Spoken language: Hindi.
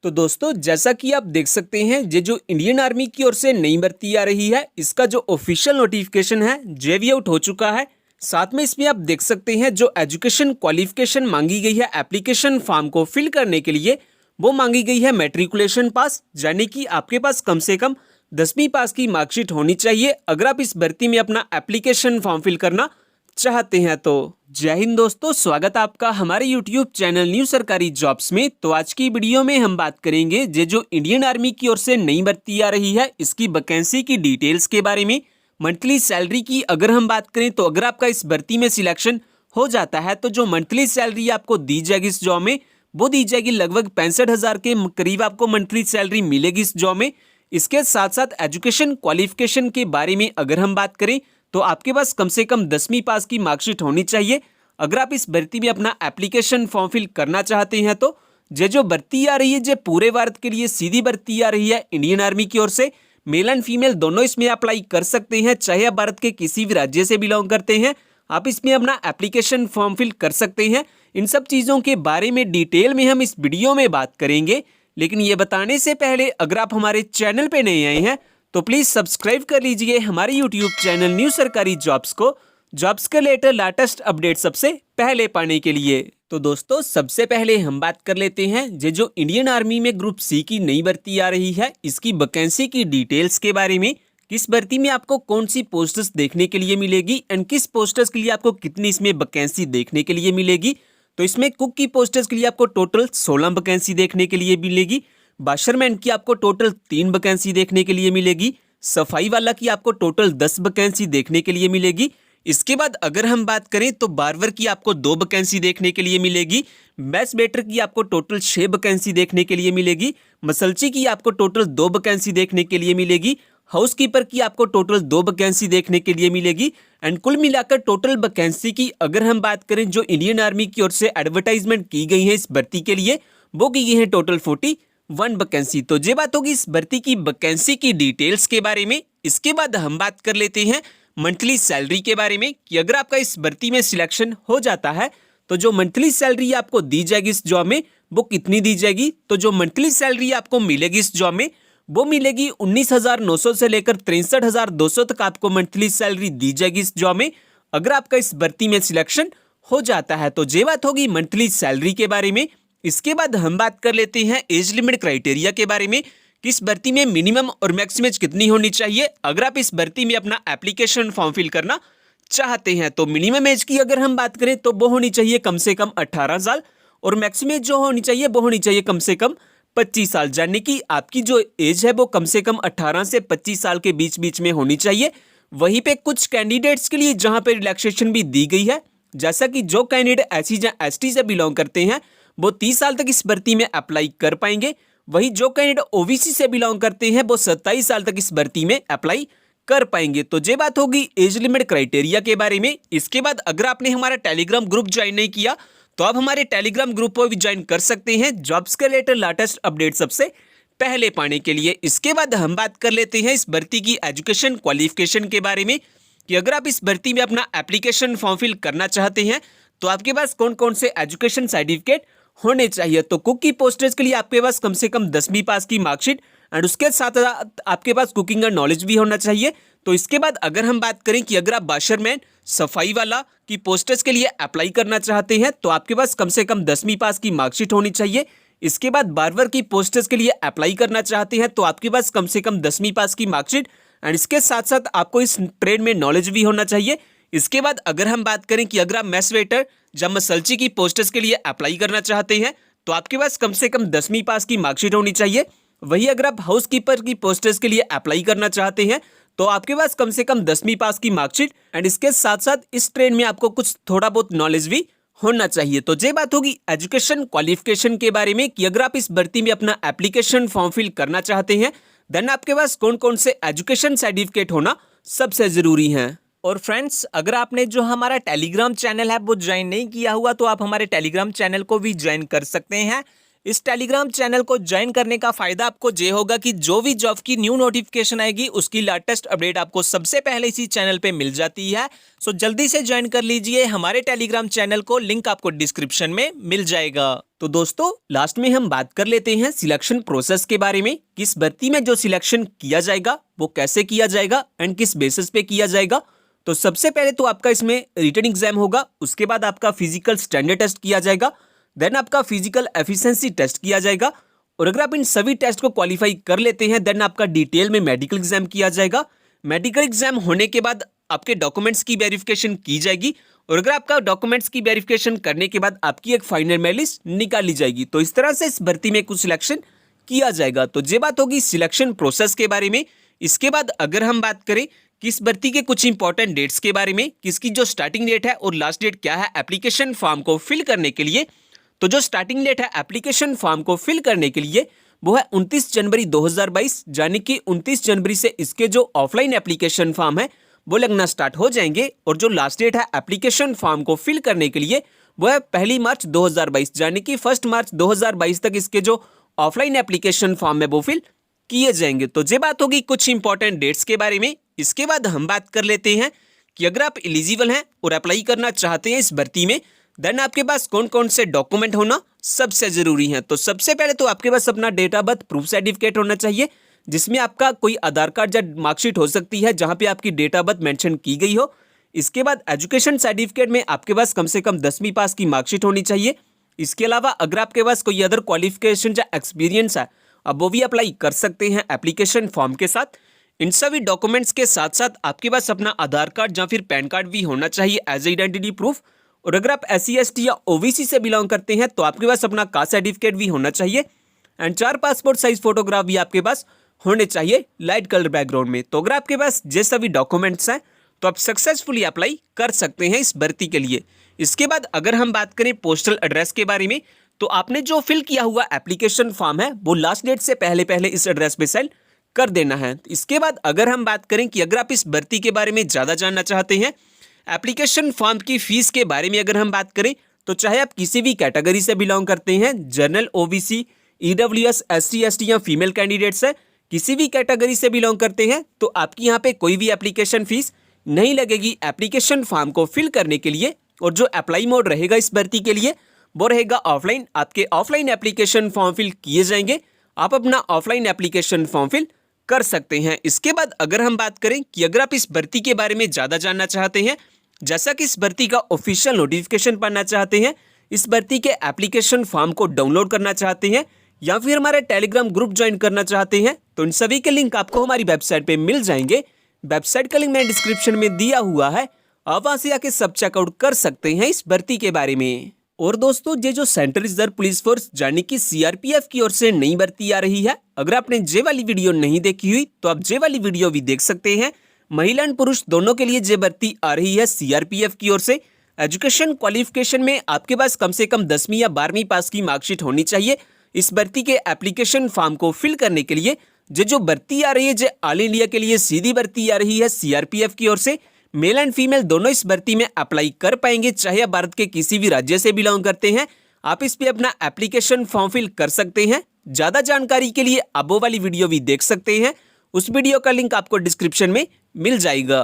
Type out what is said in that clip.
तो दोस्तों जैसा कि आप देख सकते हैं ये जो इंडियन आर्मी की ओर से नई भर्ती आ रही है इसका जो ऑफिशियल नोटिफिकेशन है ये भी आउट हो चुका है। साथ में इसमें आप देख सकते हैं जो एजुकेशन क्वालिफिकेशन मांगी गई है एप्लीकेशन फॉर्म को फिल करने के लिए वो मांगी गई है मैट्रिकुलेशन पास, यानी कि आपके पास कम से कम 10वीं पास की मार्कशीट होनी चाहिए अगर आप इस भर्ती में अपना एप्लीकेशन फॉर्म फिल करना चाहते हैं। तो जय हिंद दोस्तों, स्वागत है आपका हमारे YouTube चैनल न्यू सरकारी जॉब्स में। तो आज की वीडियो में हम बात करेंगे ये जो इंडियन आर्मी की ओर से नई भर्ती आ रही है इसकी वैकेंसी की डिटेल्स के बारे में। मंथली सैलरी की अगर हम बात करें तो अगर आपका इस भर्ती में सिलेक्शन हो जाता है तो जो मंथली सैलरी आपको दी जाएगी इस जॉब में वो दी जाएगी लगभग 65,000 के करीब आपको मंथली सैलरी मिलेगी इस जॉब में। इसके साथ साथ एजुकेशन क्वालिफिकेशन के बारे में अगर हम बात करें तो आपके पास कम से कम 10वीं पास की मार्कशीट होनी चाहिए अगर आप इस भर्ती में अपना एप्लीकेशन फॉर्म फिल करना चाहते हैं। तो ये जो भर्ती आ रही है ये पूरे भारत के लिए सीधी भर्ती आ रही है इंडियन आर्मी की ओर से। मेल एंड फीमेल दोनों इसमें अप्लाई कर सकते हैं, चाहे आप भारत के किसी भी राज्य से बिलोंग करते हैं आप इसमें अपना एप्लीकेशन फॉर्म फिल कर सकते हैं। इन सब चीज़ों के बारे में डिटेल में हम इस वीडियो में बात करेंगे, लेकिन ये बताने से पहले अगर आप हमारे चैनल पे नए आए हैं तो प्लीज़ सब्सक्राइब कर लीजिए हमारे YouTube चैनल न्यू सरकारी जॉब्स को, जॉब्स के रिलेटेड लेटेस्ट अपडेट सबसे पहले पाने के लिए। तो दोस्तों सबसे पहले हम बात कर लेते हैं ये जो इंडियन आर्मी में ग्रुप सी की नई भर्ती आ रही है इसकी वैकेंसी की डिटेल्स के बारे में। किस भर्ती में आपको कौन सी पोस्ट्स देखने के लिए मिलेगी एंड किस पोस्ट्स के लिए आपको कितनी इसमें वैकेंसी देखने के लिए मिलेगी। तो इसमें कुक की पोस्ट्स के लिए आपको टोटल 16 वैकेंसी देखने के लिए मिलेगी, वाशरमैन की आपको टोटल 3 वैकेंसी देखने के लिए मिलेगी, सफाई वाला की आपको टोटल 10 वैकेंसी देखने के लिए मिलेगी। इसके बाद अगर हम बात करें तो बार्बर की आपको 2 वैकेंसी देखने के लिए मिलेगी, मैच बेटर की आपको टोटल 6 वैकेंसी देखने के लिए मिलेगी, मसलची की आपको टोटल 2 वैकेंसी देखने के लिए मिलेगी, हाउसकीपर की आपको टोटल 2 वैकेंसी देखने के लिए मिलेगी। एंड कुल मिलाकर टोटल वैकेंसी की अगर हम बात करें जो इंडियन आर्मी की ओर से एडवर्टाइजमेंट की गई है इस भर्ती के लिए वो की गई है टोटल 41 वैकेंसी। तो ये बात होगी इस भर्ती की वैकेंसी की डिटेल्स के बारे में। इसके बाद हम बात कर लेते हैं मंथली सैलरी के बारे में कि अगर आपका इस भर्ती में सिलेक्शन हो जाता है तो जो मंथली सैलरी आपको दी जाएगी इस जॉब में वो कितनी दी जाएगी। तो जो मंथली सैलरी आपको मिलेगी इस जॉब में वो मिलेगी 19,900 से लेकर 63,200 तक आपको मंथली सैलरी दी जाएगी इस जॉब में अगर आपका इस भर्ती में सिलेक्शन हो जाता है। तो ये बात होगी मंथली सैलरी के बारे में। इसके बाद हम बात कर लेते हैं एज लिमिट क्राइटेरिया के बारे में कि इस भर्ती में मिनिमम और मैक्सिमम एज कितनी होनी चाहिए अगर आप इस भर्ती में अपना एप्लीकेशन फॉर्म फिल करना चाहते हैं। तो मिनिमम एज की अगर हम बात करें तो वो होनी चाहिए कम से कम 18 साल और मैक्सिमम एज जो होनी चाहिए वो होनी चाहिए कम से कम 25 साल, यानी कि आपकी जो एज है वो कम से कम 18 से 25 साल के बीच बीच में होनी चाहिए। वहीं पे कुछ कैंडिडेट्स के लिए जहां पे रिलैक्सेशन भी दी गई है, जैसा कि जो कैंडिडेट एससी या एसटी से बिलोंग करते हैं वो 30 साल तक इस भर्ती में अप्लाई कर पाएंगे। वहीं जो कैंडिडेट ओबीसी से बिलोंग करते हैं वो 27 साल तक इस भर्ती में अप्लाई कर पाएंगे। तो ये बात होगी एज लिमिट क्राइटेरिया के बारे में। इसके बाद अगर आपने हमारा टेलीग्राम ग्रुप ज्वाइन नहीं किया तो आप हमारे टेलीग्राम ग्रुप पर भी ज्वाइन कर सकते हैं जॉब्स के रिलेटेड लेटेस्ट अपडेट सबसे पहले पाने के लिए। इसके बाद हम बात कर लेते हैं इस भर्ती की एजुकेशन क्वालिफिकेशन के बारे में कि अगर आप इस भर्ती में अपना एप्लीकेशन फॉर्म फिल करना चाहते हैं तो आपके पास कौन कौन से एजुकेशन सर्टिफिकेट होने चाहिए। तो कुक की पोस्ट्स के लिए आपके पास कम से कम 10वीं पास की मार्कशीट एंड उसके साथ आपके पास कुकिंग का नॉलेज भी होना चाहिए। तो इसके बाद अगर हम बात करें कि अगर आप वाशरमैन सफाई वाला की पोस्ट्स के लिए अप्लाई करना चाहते हैं तो आपके पास कम से कम 10वीं पास की मार्कशीट होनी चाहिए। इसके बाद बार्बर की पोस्ट्स के लिए अप्लाई करना चाहते हैं तो आपके पास कम से कम 10वीं पास की मार्कशीट एंड इसके साथ साथ आपको इस ट्रेड में नॉलेज भी होना चाहिए। इसके बाद अगर हम बात करें कि अगर आप मैस वेटर या मसलची की पोस्ट्स के लिए अप्लाई करना चाहते हैं तो आपके पास कम से कम 10वीं पास की मार्कशीट होनी चाहिए। वही अगर आप हाउसकीपर की पोस्ट्स के लिए अप्लाई करना चाहते हैं तो आपके पास कम से कम 10वीं पास की मार्कशीट एंड इसके साथ साथ इस ट्रेड में आपको कुछ थोड़ा बहुत नॉलेज भी होना चाहिए। तो ये बात होगी एजुकेशन क्वालिफिकेशन के बारे में कि अगर आप इस भर्ती में अपना एप्लीकेशन फॉर्म फिल करना चाहते हैं देन आपके पास कौन कौन से एजुकेशन सर्टिफिकेट होना सबसे जरूरी है। और फ्रेंड्स अगर आपने जो हमारा टेलीग्राम चैनल है वो ज्वाइन नहीं किया हुआ तो आप हमारे टेलीग्राम चैनल को भी ज्वाइन कर सकते हैं। इस टेलीग्राम चैनल को ज्वाइन करने का फायदा आपको ये होगा कि जो भी जॉब की न्यू नोटिफिकेशन आएगी उसकी लेटेस्ट अपडेट आपको सबसे पहले इसी चैनल पे मिल जाती है। सो जल्दी से ज्वाइन कर लीजिए हमारे टेलीग्राम चैनल को, लिंक आपको डिस्क्रिप्शन में मिल जाएगा। तो दोस्तों लास्ट में हम बात कर लेते हैं सिलेक्शन प्रोसेस के बारे में, किस भर्ती में जो सिलेक्शन किया जाएगा वो कैसे किया जाएगा एंड किस बेसिस पे किया जाएगा। तो सबसे पहले तो आपका इसमें रिटन एग्जाम होगा, उसके बाद आपका फिजिकल स्टैंडर्ड टेस्ट किया जाएगा, देन आपका फिजिकल एफिशिएंसी टेस्ट किया जाएगा, और अगर आप इन सभी टेस्ट को क्वालिफाई कर लेते हैं देन आपका डिटेल में मेडिकल एग्जाम किया जाएगा। मेडिकल एग्जाम होने के बाद आपके डॉक्यूमेंट्स की वेरिफिकेशन की जाएगी, और अगर आपका डॉक्यूमेंट्स की वेरिफिकेशन करने के बाद आपकी एक फाइनल मेरिट लिस्ट निकाली जाएगी। तो इस तरह से इस भर्ती में कुछ सिलेक्शन किया जाएगा। तो ये बात होगी सिलेक्शन प्रोसेस के बारे में। इसके बाद अगर हम बात करें कि इस भर्ती के कुछ इंपॉर्टेंट डेट्स के बारे में, किसकी जो स्टार्टिंग डेट है और लास्ट डेट क्या है एप्लीकेशन फॉर्म को फिल करने के लिए, तो जो स्टार्टिंग डेट है एप्लीकेशन फॉर्म को फिल करने के लिए वो है 29 जनवरी 2022, यानी कि 29 जनवरी से इसके जो ऑफलाइन एप्लीकेशन फॉर्म है वो लगना स्टार्ट हो जाएंगे, और जो लास्ट डेट है एप्लीकेशन फॉर्म को फिल करने के लिए वो है 1 मार्च 2022, यानी कि 1 मार्च 2022 तक इसके जो ऑफलाइन एप्लीकेशन फॉर्म है वो फिल किए जाएंगे। तो ये बात होगी कुछ इंपॉर्टेंट डेट्स के बारे में। इसके बाद हम बात कर लेते हैं कि अगर आप एलिजिबल हैं और अप्लाई करना चाहते हैं इस भर्ती में, देन आपके पास कौन कौन से डॉक्यूमेंट होना सबसे जरूरी है। तो सबसे पहले तो आपके पास अपना date of birth proof certificate होना चाहिए, जिसमें आपका कोई आधार कार्ड या मार्कशीट हो सकती है जहां पे आपकी डेट ऑफ बर्थ मेंशन की गई हो। इसके बाद एजुकेशन सर्टिफिकेट में आपके पास कम से कम 10वीं पास की मार्कशीट होनी चाहिए। इसके अलावा अगर आपके पास कोई अदर क्वालिफिकेशन या एक्सपीरियंस है अब वो भी अप्लाई कर सकते हैं एप्लीकेशन फॉर्म के साथ। इन सभी डॉक्यूमेंट्स के साथ साथ आपके पास अपना आधार कार्ड या फिर पैन कार्ड भी होना चाहिए एज आइडेंटिटी प्रूफ, और अगर आप SC ST या OBC से बिलोंग करते हैं तो आपके पास अपना कास्ट सर्टिफिकेट भी होना चाहिए, एंड 4 पासपोर्ट साइज फोटोग्राफ भी आपके पास होने चाहिए लाइट कलर बैकग्राउंड में। तो अगर आपके पास ये सभी डॉक्यूमेंट्स हैं तो आप सक्सेसफुली अप्लाई कर सकते हैं इस भर्ती के लिए। इसके बाद अगर हम बात करें पोस्टल एड्रेस के बारे में, तो आपने जो फिल किया हुआ एप्लीकेशन फॉर्म है वो लास्ट डेट से पहले पहले इस एड्रेस पे सेंड कर देना है। इसके बाद अगर हम बात करें कि अगर आप इस भर्ती के बारे में ज़्यादा जानना चाहते हैं, एप्लीकेशन फॉर्म की फीस के बारे में अगर हम बात करें, तो चाहे आप किसी भी कैटेगरी से बिलोंग करते हैं, general, OBC, EWS, SC ST या फीमेल कैंडिडेट्स है, किसी भी कैटेगरी से बिलोंग करते हैं तो आपकी यहाँ पे कोई भी एप्लीकेशन फीस नहीं लगेगी एप्लीकेशन फॉर्म को फिल करने के लिए। और जो अप्लाई मोड रहेगा इस भर्ती के लिए वो रहेगा ऑफलाइन। आपके ऑफलाइन एप्लीकेशन फॉर्म फिल किए जाएंगे, आप अपना ऑफलाइन एप्लीकेशन फॉर्म फिल कर सकते हैं। इसके बाद अगर हम बात करें कि अगर आप इस भर्ती के बारे में ज़्यादा जानना चाहते हैं, जैसा कि इस भर्ती का ऑफिशियल नोटिफिकेशन पढ़ना चाहते हैं, इस भर्ती के एप्लीकेशन फॉर्म को डाउनलोड करना चाहते हैं, या फिर हमारे टेलीग्राम ग्रुप ज्वाइन करना चाहते हैं, तो इन सभी के लिंक आपको हमारी वेबसाइट पे मिल जाएंगे। वेबसाइट का लिंक मैंने डिस्क्रिप्शन में दिया हुआ है, आप वहाँ से आके सब चेकआउट कर सकते हैं इस भर्ती के बारे में। और दोस्तों ये जो सेंट्रल रिजर्व पुलिस फोर्स यानी कि CRPF की ओर से नई भर्ती आ रही है, अगर आपने जे वाली वीडियो नहीं देखी हुई तो आप जे वाली वीडियो भी देख सकते हैं। महिला एंड पुरुष दोनों के लिए जे भर्ती आ रही है CRPF की ओर से। एजुकेशन क्वालिफिकेशन में आपके पास कम से कम 10वीं या 12वीं पास की मार्कशीट होनी चाहिए इस भर्ती के एप्लीकेशन फॉर्म को फिल करने के लिए। जो भर्ती आ रही है, जो ऑल इंडिया के लिए सीधी भर्ती आ रही है CRPF की ओर से। मेल एंड फीमेल दोनों इस भर्ती में अप्लाई कर पाएंगे, चाहे आप भारत के किसी भी राज्य से बिलोंग करते हैं, आप इस पे अपना एप्लीकेशन फॉर्म फिल कर सकते हैं। ज़्यादा जानकारी के लिए आप वो वाली वीडियो भी देख सकते हैं, उस वीडियो का लिंक आपको डिस्क्रिप्शन में मिल जाएगा।